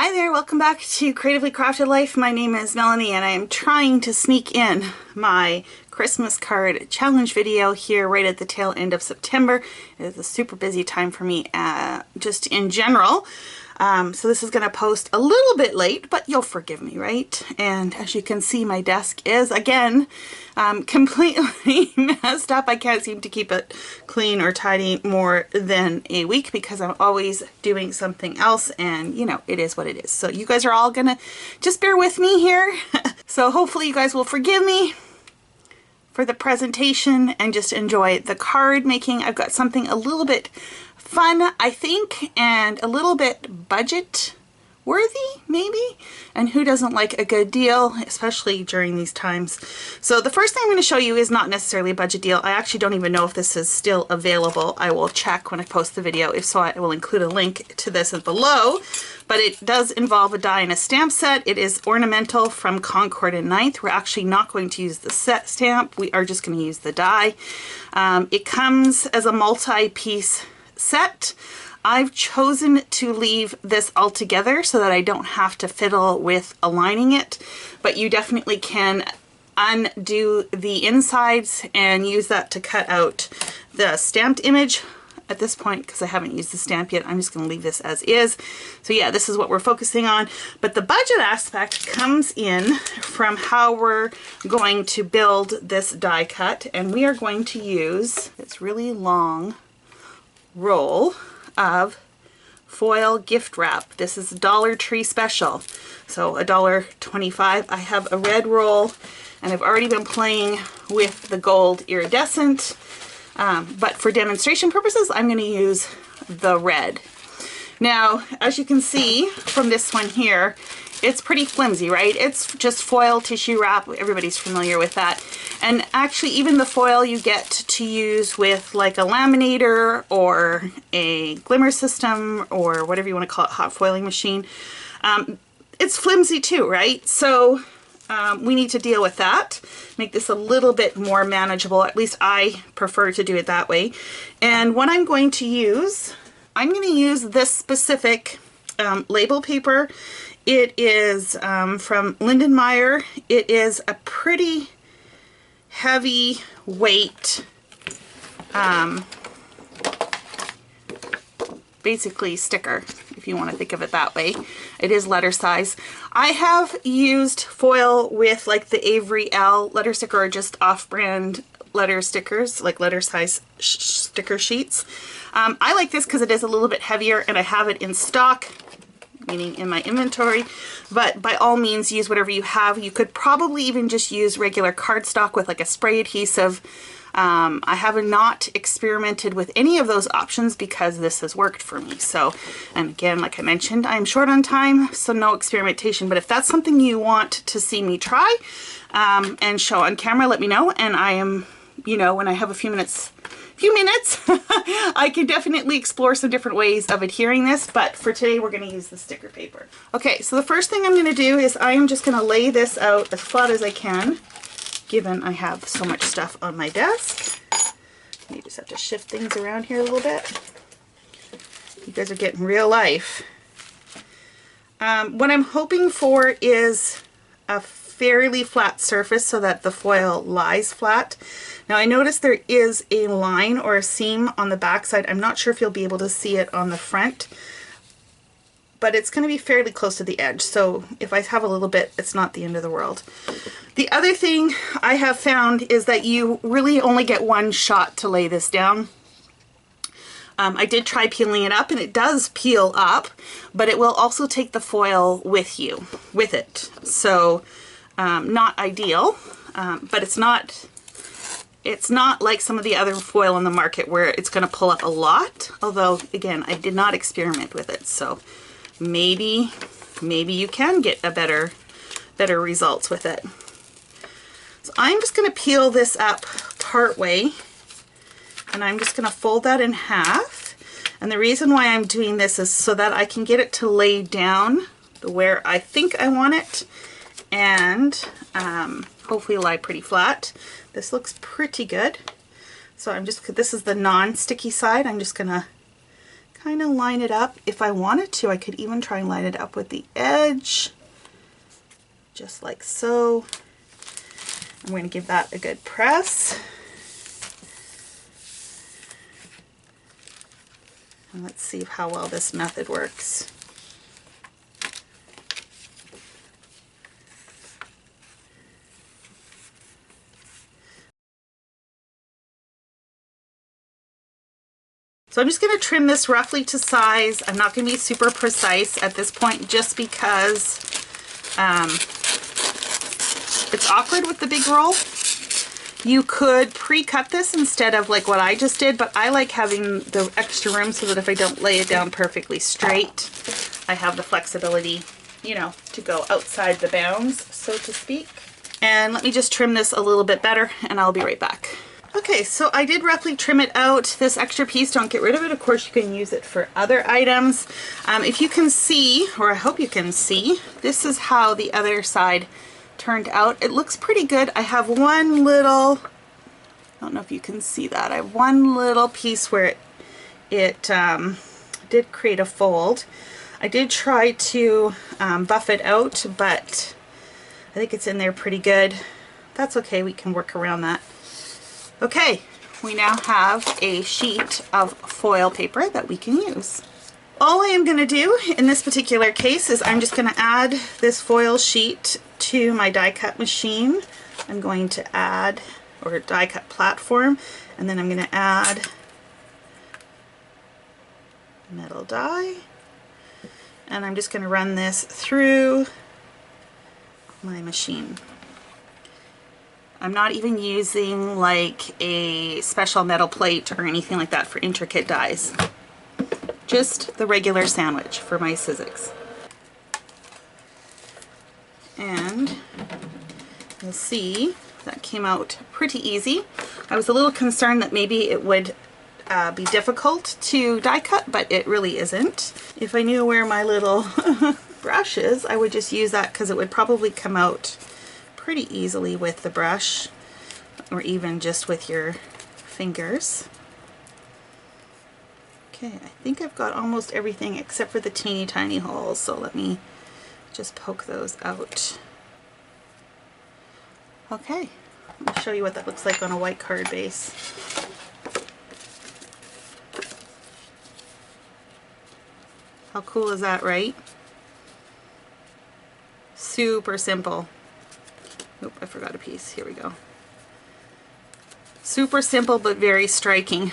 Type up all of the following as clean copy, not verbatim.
Hi there, welcome back to Creatively Crafted Life. My name is Melanie and I am trying to sneak in my Christmas card challenge video here right at the tail end of September. It is a super busy time for me just in general. So this is going to post a little bit late, but you'll forgive me, right? And as you can see, my desk is, again, completely messed up. I can't seem to keep it clean or tidy more than a week because I'm always doing something else, and, you know, it is what it is. So you guys are all going to just bear with me here. So hopefully you guys will forgive me for the presentation and just enjoy the card making. I've got something a little bit fun, I think, and a little bit budget worthy, maybe? And who doesn't like a good deal, especially during these times? So the first thing I'm going to show you is not necessarily a budget deal. I actually don't even know if this is still available. I will check when I post the video. If so, I will include a link to this below. But it does involve a die and a stamp set. It is Ornamental from Concord and 9th. We're actually not going to use the set stamp. We are just going to use the die. It comes as a multi-piece set. I've chosen to leave this all together so that I don't have to fiddle with aligning it, but you definitely can undo the insides and use that to cut out the stamped image. At this point, because I haven't used the stamp yet, I'm just going to leave this as is. So yeah, this is what we're focusing on. But the budget aspect comes in from how we're going to build this die cut, and we are going to use this really long roll of foil gift wrap. This is Dollar Tree special, so $1.25. I have a red roll, and I've already been playing with the gold iridescent, but for demonstration purposes I'm going to use the red. Now, as you can see from this one here, it's pretty flimsy, right? It's just foil tissue wrap. Everybody's familiar with that. And actually, even the foil you get to use with like a laminator or a glimmer system or whatever you want to call it, hot foiling machine, it's flimsy too, right? So we need to deal with that, make this a little bit more manageable. At least I prefer to do it that way. And what I'm going to use this specific label paper. It is from Lindenmeyer. It is a pretty heavy weight, basically sticker, if you want to think of it that way. It is letter size. I have used foil with like the Avery L letter sticker or just off-brand letter stickers, like letter size sticker sheets. I like this because it is a little bit heavier and I have it in stock, meaning in my inventory, but by all means use whatever you have. You could probably even just use regular cardstock with like a spray adhesive. I have not experimented with any of those options because this has worked for me. So, and again, like I mentioned, I'm short on time, so no experimentation, but if that's something you want to see me try and show on camera, let me know, and I am, you know, when I have a few minutes, I can definitely explore some different ways of adhering this, but for today we're going to use the sticker paper. Okay, so the first thing I'm going to do is I'm just going to lay this out as flat as I can, given I have so much stuff on my desk. You just have to shift things around here a little bit. You guys are getting real life. What I'm hoping for is a fairly flat surface so that the foil lies flat. Now I noticed there is a line or a seam on the back side. I'm not sure if you'll be able to see it on the front, but it's going to be fairly close to the edge. So if I have a little bit, it's not the end of the world. The other thing I have found is that you really only get one shot to lay this down. I did try peeling it up and it does peel up, but it will also take the foil with it. So not ideal, but it's not like some of the other foil on the market where it's going to pull up a lot. Although, again, I did not experiment with it, so maybe you can get a better results with it. So I'm just going to peel this up part way, and I'm just going to fold that in half. And the reason why I'm doing this is so that I can get it to lay down where I think I want it, and hopefully lie pretty flat. This looks pretty good. So I'm just, this is the non-sticky side. I'm just gonna kind of line it up. If I wanted to, I could even try and line it up with the edge, just like so. I'm going to give that a good press. And let's see how well this method works. So I'm just going to trim this roughly to size. I'm not going to be super precise at this point just because it's awkward with the big roll. You could pre-cut this instead of like what I just did, but I like having the extra room so that if I don't lay it down perfectly straight, I have the flexibility, you know, to go outside the bounds, so to speak. And let me just trim this a little bit better and I'll be right back. Okay, so I did roughly trim it out. This extra piece, don't get rid of it. Of course, you can use it for other items. If you can see, or I hope you can see, this is how the other side turned out. It looks pretty good. I have one little, I don't know if you can see that. I have one little piece where it did create a fold. I did try to buff it out, but I think it's in there pretty good. That's okay, we can work around that. Okay, we now have a sheet of foil paper that we can use. All I am going to do in this particular case is I'm just going to add this foil sheet to my die cut machine. I'm going to add, or die cut platform, and then I'm going to add metal die, and I'm just going to run this through my machine. I'm not even using like a special metal plate or anything like that for intricate dies. Just the regular sandwich for my Sizzix. And you'll see that came out pretty easy. I was a little concerned that maybe it would be difficult to die cut, but it really isn't. If I knew where my little brush is, I would just use that because it would probably come out pretty easily with the brush, or even just with your fingers. Okay, I think I've got almost everything except for the teeny tiny holes, so let me just poke those out. Okay, I'll show you what that looks like on a white card base. How cool is that, right? Super simple. Oop, I forgot a piece. Here we go. Super simple, but very striking.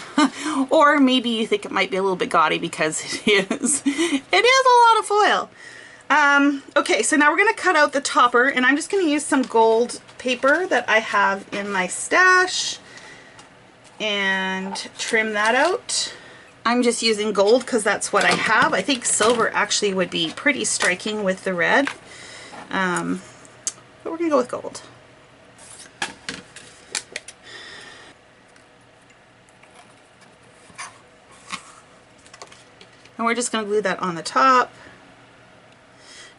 Or maybe you think it might be a little bit gaudy because it is. It is a lot of foil. Okay, so now we're going to cut out the topper, and I'm just going to use some gold paper that I have in my stash and trim that out. I'm just using gold because that's what I have. I think silver actually would be pretty striking with the red. But we're going to go with gold. And we're just going to glue that on the top.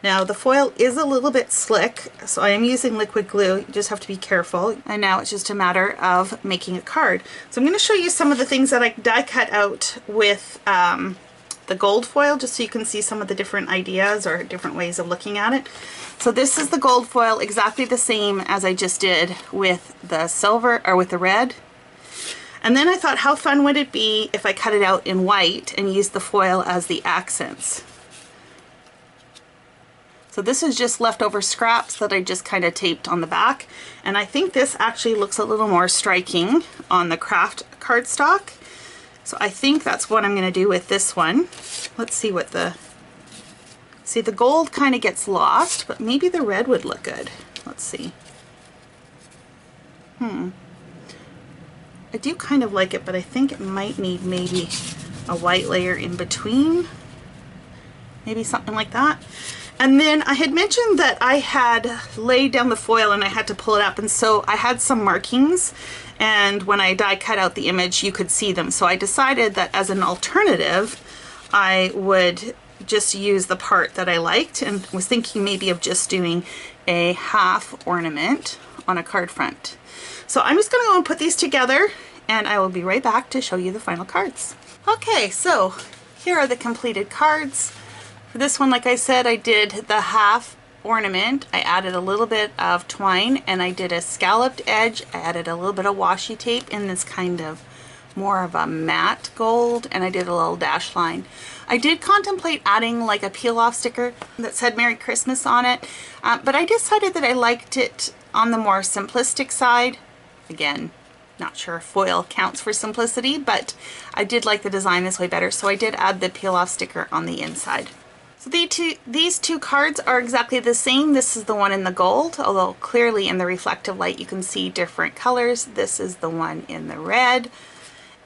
Now the foil is a little bit slick, so I am using liquid glue. You just have to be careful. And now it's just a matter of making a card. So I'm going to show you some of the things that I die cut out with the gold foil, just so you can see some of the different ideas or different ways of looking at it. So this is the gold foil, exactly the same as I just did with the silver, or with the red. And then I thought, how fun would it be if I cut it out in white and used the foil as the accents. So this is just leftover scraps that I just kind of taped on the back. And I think this actually looks a little more striking on the craft cardstock. So I think that's what I'm going to do with this one. Let's see what the... See, the gold kind of gets lost, but maybe the red would look good. Let's see. I do kind of like it, but I think it might need maybe a white layer in between. Maybe something like that. And then I had mentioned that I had laid down the foil and I had to pull it up, and so I had some markings, and when I die cut out the image you could see them. So I decided that as an alternative I would just use the part that I liked, and was thinking maybe of just doing a half ornament on a card front. So I'm just going to go and put these together, and I will be right back to show you the final cards. Okay, so here are the completed cards. For this one, like I said, I did the half ornament. I added a little bit of twine and I did a scalloped edge. I added a little bit of washi tape in this kind of more of a matte gold, and I did a little dash line. I did contemplate adding like a peel off sticker that said Merry Christmas on it, but I decided that I liked it on the more simplistic side. Again, not sure if foil counts for simplicity, but I did like the design this way better, so I did add the peel off sticker on the inside. So these two cards are exactly the same. This is the one in the gold, although clearly in the reflective light you can see different colors. This is the one in the red.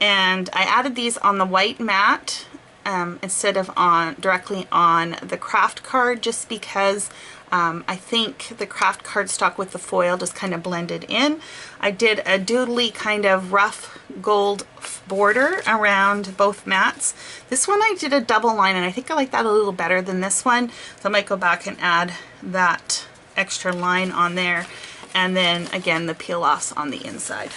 And I added these on the white mat instead of directly on the craft card, just because I think the craft cardstock with the foil just kind of blended in. I did a doodly kind of rough gold border around both mats. This one I did a double line, and I think I like that a little better than this one, so I might go back and add that extra line on there, and then again the peel offs on the inside.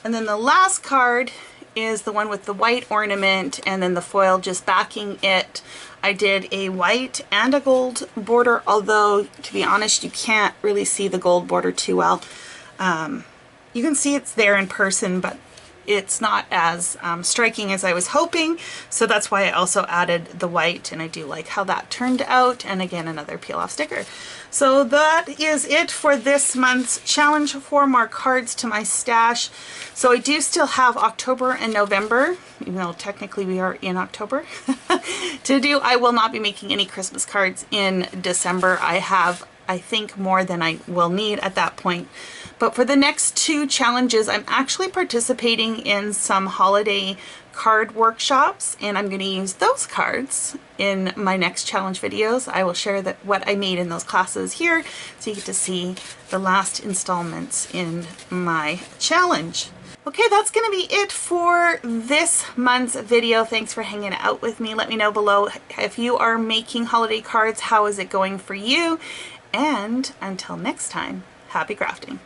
And then the last card is the one with the white ornament and then the foil just backing it. I did a white and a gold border, although to be honest you can't really see the gold border too well. You can see it's there in person, but it's not as striking as I was hoping, so that's why I also added the white, and I do like how that turned out, and again another peel off sticker. So that is it for this month's challenge. 4 more cards to my stash. So I do still have October and November, even though technically we are in October, to do. I will not be making any Christmas cards in December. I have, I think, more than I will need at that point. But for the next 2 challenges, I'm actually participating in some holiday card workshops, and I'm going to use those cards in my next challenge videos. I will share what I made in those classes here, so you get to see the last installments in my challenge. Okay, that's going to be it for this month's video. Thanks for hanging out with me. Let me know below if you are making holiday cards, how is it going for you? And until next time, happy crafting.